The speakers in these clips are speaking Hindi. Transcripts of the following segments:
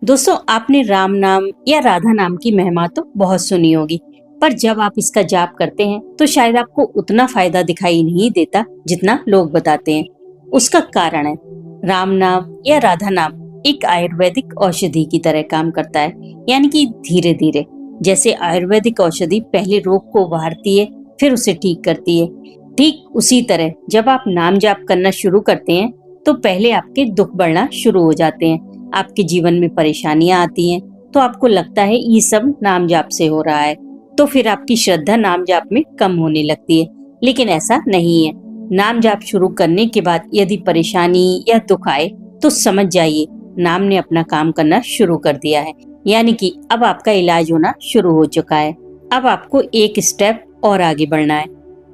दोस्तों, आपने राम नाम या राधा नाम की महिमा तो बहुत सुनी होगी, पर जब आप इसका जाप करते हैं तो शायद आपको उतना फायदा दिखाई नहीं देता जितना लोग बताते हैं। उसका कारण है, राम नाम या राधा नाम एक आयुर्वेदिक औषधि की तरह काम करता है। यानी कि धीरे धीरे, जैसे आयुर्वेदिक औषधि पहले रोग को उभारती है फिर उसे ठीक करती है, ठीक उसी तरह जब आप नाम जाप करना शुरू करते हैं तो पहले आपके दुख बढ़ना शुरू हो जाते हैं, आपके जीवन में परेशानियां आती हैं, तो आपको लगता है ये सब नाम जाप से हो रहा है, तो फिर आपकी श्रद्धा नाम जाप में कम होने लगती है। लेकिन ऐसा नहीं है। नाम जाप शुरू करने के बाद यदि परेशानी या दुख आए तो समझ जाइए नाम ने अपना काम करना शुरू कर दिया है। यानी कि अब आपका इलाज होना शुरू हो चुका है। अब आपको एक स्टेप और आगे बढ़ना है।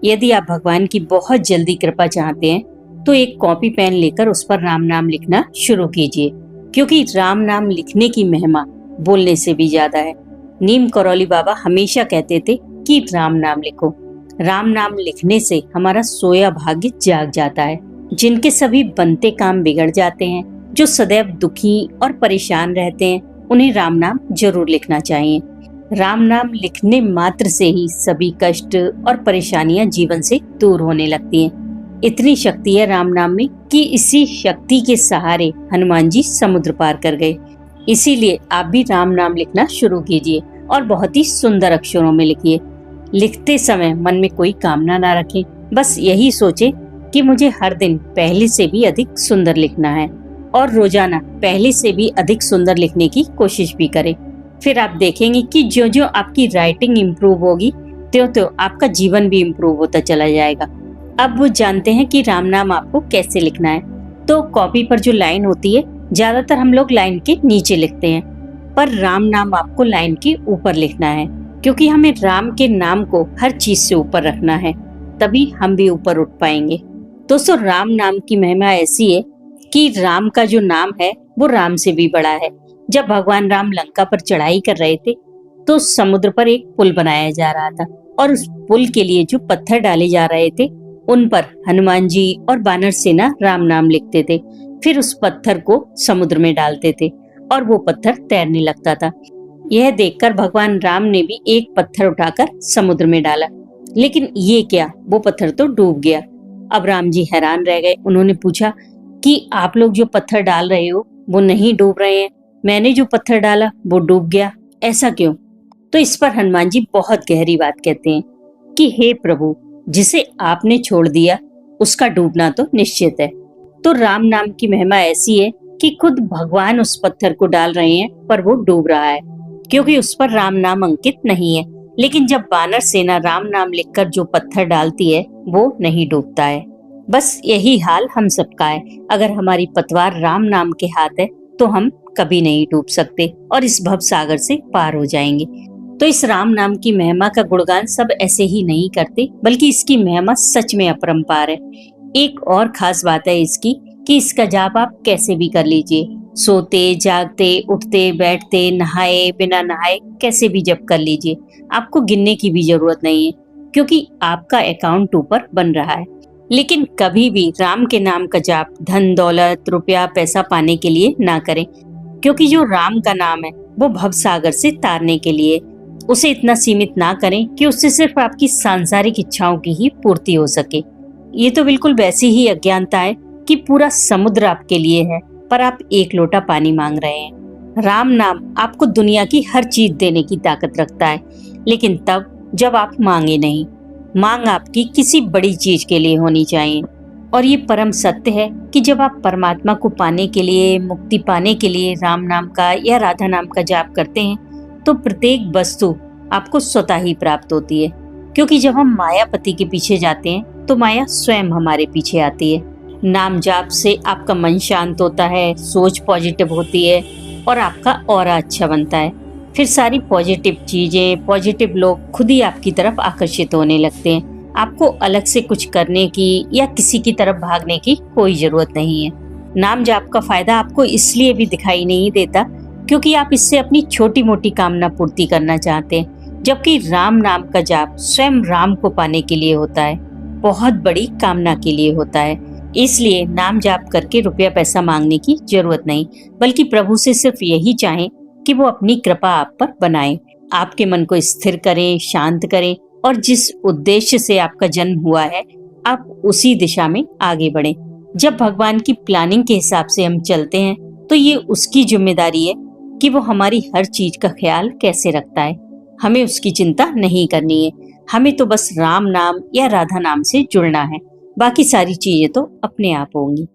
यदि आप भगवान की बहुत जल्दी कृपा चाहते हैं तो एक कॉपी पेन लेकर उस पर राम नाम लिखना शुरू कीजिए, क्योंकि राम नाम लिखने की महिमा बोलने से भी ज्यादा है। नीम करौली बाबा हमेशा कहते थे कि राम नाम लिखो। राम नाम लिखने से हमारा सोया भाग्य जाग जाता है। जिनके सभी बनते काम बिगड़ जाते हैं, जो सदैव दुखी और परेशान रहते हैं, उन्हें राम नाम जरूर लिखना चाहिए। राम नाम लिखने मात्र से ही सभी कष्ट और परेशानियां जीवन से दूर होने लगती हैं। इतनी शक्ति है राम नाम में कि इसी शक्ति के सहारे हनुमान जी समुद्र पार कर गए। इसीलिए आप भी राम नाम लिखना शुरू कीजिए और बहुत ही सुंदर अक्षरों में लिखिए। लिखते समय मन में कोई कामना ना रखें, बस यही सोचें कि मुझे हर दिन पहले से भी अधिक सुंदर लिखना है, और रोजाना पहले से भी अधिक सुंदर लिखने की कोशिश भी करें। फिर आप देखेंगे कि जो जो आपकी राइटिंग इम्प्रूव होगी, त्यों आपका जीवन भी इम्प्रूव होता चला जाएगा। अब वो जानते हैं कि राम नाम आपको कैसे लिखना है। तो कॉपी पर जो लाइन होती है, ज्यादातर हम लोग लाइन के नीचे लिखते हैं, पर राम नाम आपको लाइन के ऊपर लिखना है, क्योंकि हमें राम के नाम को हर चीज से ऊपर रखना है, तभी हम भी ऊपर उठ पाएंगे। दोस्तों, राम नाम की महिमा ऐसी है कि राम का जो नाम है वो राम से भी बड़ा है। जब भगवान राम लंका पर चढ़ाई कर रहे थे तो समुद्र पर एक पुल बनाया जा रहा था, और उस पुल के लिए जो पत्थर डाले जा रहे थे उन पर हनुमान जी और वानर सेना राम नाम लिखते थे। फिर उस पत्थर को समुद्र में डालते थे और वो पत्थर तैरने लगता था। यह देखकर भगवान राम ने भी एक पत्थर उठाकर समुद्र में डाला, लेकिन ये क्या, वो पत्थर तो डूब गया। अब राम जी हैरान रह गए। उन्होंने पूछा कि आप लोग जो पत्थर डाल रहे हो वो नहीं डूब रहे हैं, मैंने जो पत्थर डाला वो डूब गया, ऐसा क्यों? तो इस पर हनुमान जी बहुत गहरी बात कहते हैं कि हे प्रभु, जिसे आपने छोड़ दिया उसका डूबना तो निश्चित है। तो राम नाम की महिमा ऐसी है कि खुद भगवान उस पत्थर को डाल रहे हैं पर वो डूब रहा है, क्योंकि उस पर राम नाम अंकित नहीं है। लेकिन जब वानर सेना राम नाम लिखकर जो पत्थर डालती है वो नहीं डूबता है। बस यही हाल हम सबका है। अगर हमारी पतवार राम नाम के हाथ है तो हम कभी नहीं डूब सकते और इस भव सागर से पार हो जाएंगे। तो इस राम नाम की महिमा का गुणगान सब ऐसे ही नहीं करते, बल्कि इसकी महिमा सच में अपरंपार है। एक और खास बात है इसकी कि इसका जाप आप कैसे भी कर लीजिए, सोते जागते, उठते बैठते, नहाए बिना नहाए, कैसे भी जप कर लीजिए। आपको गिनने की भी जरूरत नहीं है, क्योंकि आपका अकाउंट ऊपर बन रहा है। लेकिन कभी भी राम के नाम का जाप धन दौलत रुपया पैसा पाने के लिए ना करें, क्योंकि जो राम का नाम है वो भव सागर से तारने के लिए। उसे इतना सीमित ना करें कि उससे सिर्फ आपकी सांसारिक इच्छाओं की ही पूर्ति हो सके। ये तो बिल्कुल वैसी ही अज्ञानता है कि पूरा समुद्र आपके लिए है पर आप एक लोटा पानी मांग रहे हैं। राम नाम आपको दुनिया की हर चीज देने की ताकत रखता है, लेकिन तब जब आप मांगे नहीं। मांग आपकी किसी बड़ी चीज के लिए होनी चाहिए। और ये परम सत्य है कि जब आप परमात्मा को पाने के लिए, मुक्ति पाने के लिए राम नाम का या राधा नाम का जाप करते हैं तो प्रत्येक वस्तु आपको स्वतः ही प्राप्त होती है। क्योंकि जब हम मायापति के पीछे जाते हैं तो माया स्वयं हमारे पीछे आती है। नाम जाप से आपका मन शांत होता है, सोच पॉजिटिव होती है और आपका ऑरा अच्छा बनता है। फिर सारी पॉजिटिव चीजें, पॉजिटिव लोग खुद ही आपकी तरफ आकर्षित होने लगते हैं। आपको अलग से कुछ करने की या किसी की तरफ भागने की कोई जरूरत नहीं है। नाम जाप का फायदा आपको इसलिए भी दिखाई नहीं देता क्योंकि आप इससे अपनी छोटी मोटी कामना पूर्ति करना चाहते हैं, जबकि राम नाम का जाप स्वयं राम को पाने के लिए होता है, बहुत बड़ी कामना के लिए होता है। इसलिए नाम जाप करके रुपया पैसा मांगने की जरूरत नहीं, बल्कि प्रभु से सिर्फ यही चाहें कि वो अपनी कृपा आप पर बनाए, आपके मन को स्थिर करें, शांत करें और जिस उद्देश्य से आपका जन्म हुआ है आप उसी दिशा में आगे बढ़ें। जब भगवान की प्लानिंग के हिसाब से हम चलते हैं तो ये उसकी जिम्मेदारी है कि वो हमारी हर चीज का ख्याल कैसे रखता है। हमें उसकी चिंता नहीं करनी है, हमें तो बस राम नाम या राधा नाम से जुड़ना है। बाकी सारी चीजें तो अपने आप होंगी।